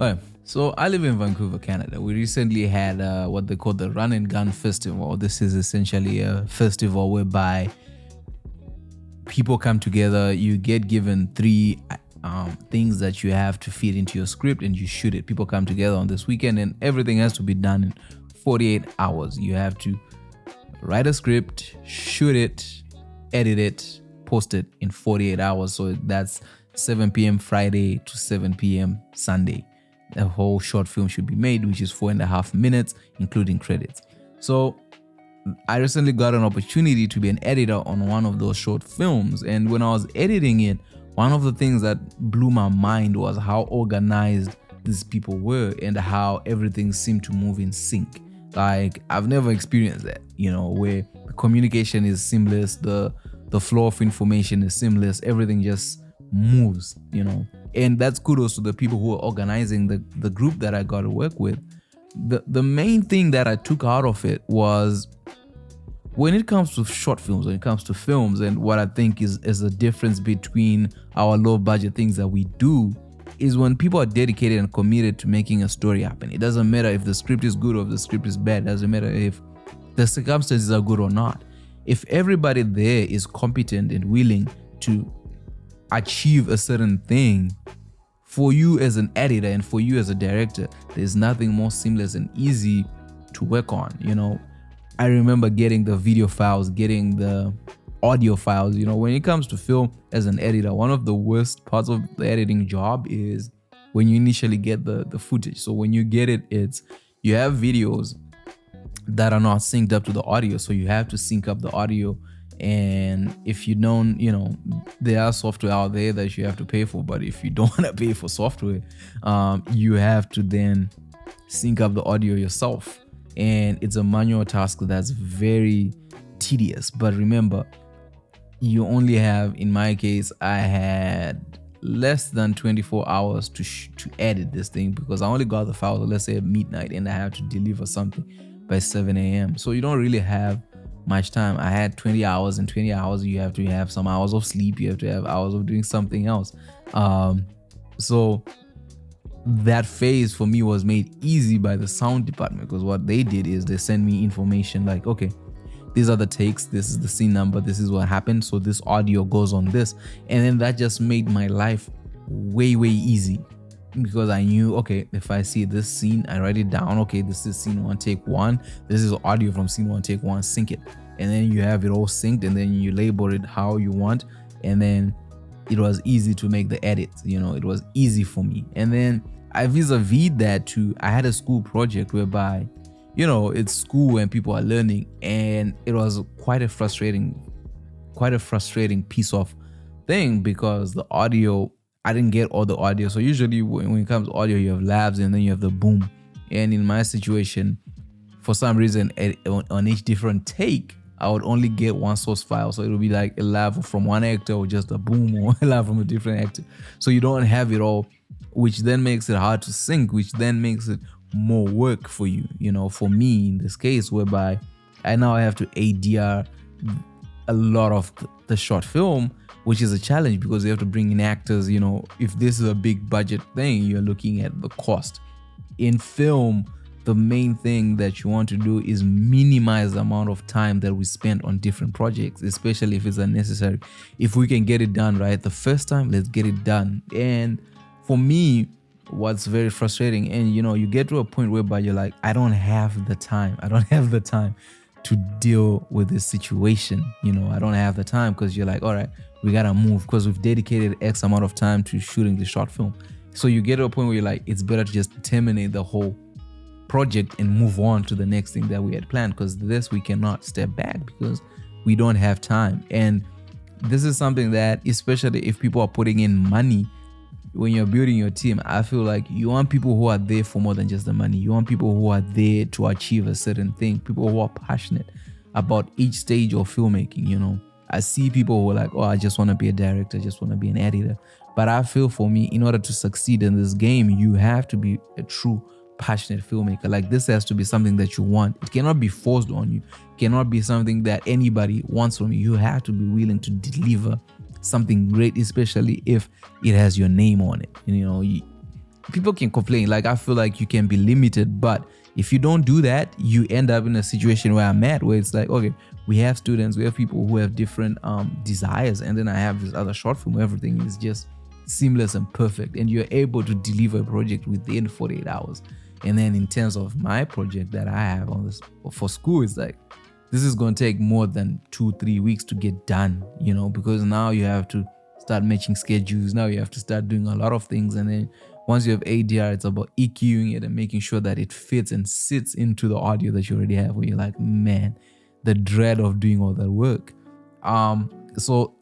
Alright, so I live in Vancouver, Canada. We recently had what they call the Run and Gun Festival. This is essentially a festival whereby people come together. You get given three things that you have to fit into your script and you shoot it. People come together on this weekend and everything has to be done in 48 hours. You have to write a script, shoot it, edit it, post it in 48 hours. So that's 7 p.m. Friday to 7 p.m. Sunday. A whole short film should be made, which is 4.5 minutes, including credits. So I recently got an opportunity to be an editor on one of those short films. And when I was editing it, one of the things that blew my mind was how organized these people were and how everything seemed to move in sync. Like, I've never experienced that, where the communication is seamless, the flow of information is seamless, everything just moves, and that's kudos to the people who are organizing the group that I got to work with. The main thing that I took out of it was when it comes to short films, when it comes to films, and what I think is the difference between our low budget things that we do is when people are dedicated and committed to making a story happen. It doesn't matter if the script is good or if the script is bad. It doesn't matter if the circumstances are good or not. If everybody there is competent and willing to achieve a certain thing, for you as an editor and for you as a director, there's nothing more seamless and easy to work on. I remember getting the video files, getting the audio files. When it comes to film as an editor, one of the worst parts of the editing job is when you initially get the footage. So when you get it, you have videos that are not synced up to the audio, so you have to sync up the audio. And if you don't, there are software out there that you have to pay for, but if you don't want to pay for software, you have to then sync up the audio yourself. And it's a manual task that's very tedious. But remember, you only have, in my case, I had less than 24 hours to edit this thing, because I only got the file, let's say at midnight, and I have to deliver something by 7 a.m. So you don't really have much time. I had 20 hours, and 20 hours you have to have some hours of sleep, you have to have hours of doing something else. So that phase for me was made easy by the sound department, because what they did is they sent me information like, okay, these are the takes, this is the scene number, this is what happened, so this audio goes on this. And then that just made my life way easy, because I knew, okay, if I see this scene, I write it down. Okay, this is scene 1 take 1, this is audio from scene 1 take 1, sync it, and then you have it all synced, and then you label it how you want. And then it was easy to make the edits. It was easy for me. And then I vis-a-vis that too, I had a school project whereby it's school and people are learning, and it was quite a frustrating piece of thing, because the audio, I didn't get all the audio. So usually when it comes to audio, you have labs and then you have the boom. And in my situation, for some reason, on each different take, I would only get one source file. So it would be like a lab from one actor, or just a boom, or a lab from a different actor. So you don't have it all, which then makes it hard to sync, which then makes it more work for you. For me in this case, whereby I now have to ADR a lot of the short film, which is a challenge, because you have to bring in actors. If this is a big budget thing, you're looking at the cost. In film, the main thing that you want to do is minimize the amount of time that we spend on different projects, especially if it's unnecessary. If we can get it done right the first time, let's get it done. And for me, what's very frustrating, and you get to a point whereby you're like, I don't have the time to deal with this situation. I don't have the time, because you're like, all right, we gotta move, because we've dedicated X amount of time to shooting the short film. So you get to a point where you're like, it's better to just terminate the whole project and move on to the next thing that we had planned, because this we cannot step back because we don't have time. And this is something that, especially if people are putting in money, when you're building your team, I feel like you want people who are there for more than just the money. You want people who are there to achieve a certain thing, people who are passionate about each stage of filmmaking. I see people who are like, oh, I just want to be a director, I just want to be an editor. But I feel, for me, in order to succeed in this game, you have to be a true passionate filmmaker. Like, this has to be something that you want. It cannot be forced on you. It cannot be something that anybody wants from you. You have to be willing to deliver something great, especially if it has your name on it. people can complain. Like, I feel like you can be limited, but if you don't do that, you end up in a situation where I'm at, where it's like, okay, we have students, we have people who have different desires, and then I have this other short film where everything is just seamless and perfect, and you're able to deliver a project within 48 hours. And then in terms of my project that I have on this for school, it's like, this is going to take more than 2-3 weeks to get done, you know, because now you have to start matching schedules. Now you have to start doing a lot of things. And then once you have ADR, it's about EQing it and making sure that it fits and sits into the audio that you already have, where you're like, man, the dread of doing all that work. So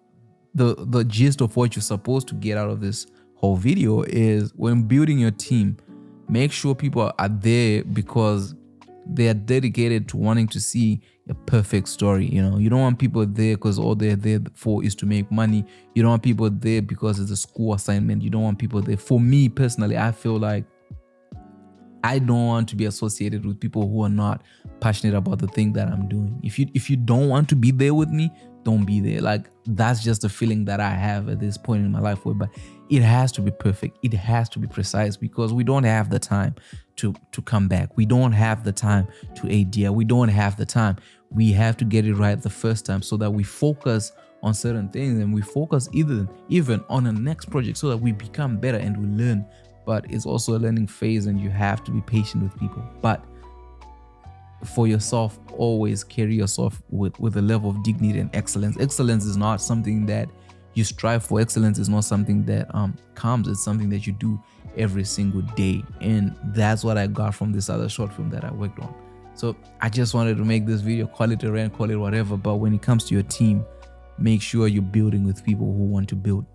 the gist of what you're supposed to get out of this whole video is, when building your team, make sure people are there because they are dedicated to wanting to see a perfect story. You know, you don't want people there because all they're there for is to make money. You don't want people there because it's a school assignment. You don't want people there. For me personally, I feel like I don't want to be associated with people who are not passionate about the thing that I'm doing. If you don't want to be there with me, don't be there. Like, that's just a feeling that I have at this point in my life, but it has to be perfect. It has to be precise, because we don't have the time to come back. We don't have the time to ADR. We don't have the time. We have to get it right the first time, so that we focus on certain things, and we focus even on the next project, so that we become better and we learn. But it's also a learning phase, and you have to be patient with people. But for yourself, always carry yourself with a level of dignity and excellence. Excellence is not something that you strive for. Excellence is not something that comes. It's something that you do every single day. And that's what I got from this other short film that I worked on. So I just wanted to make this video, call it a rant, call it whatever. But when it comes to your team, make sure you're building with people who want to build.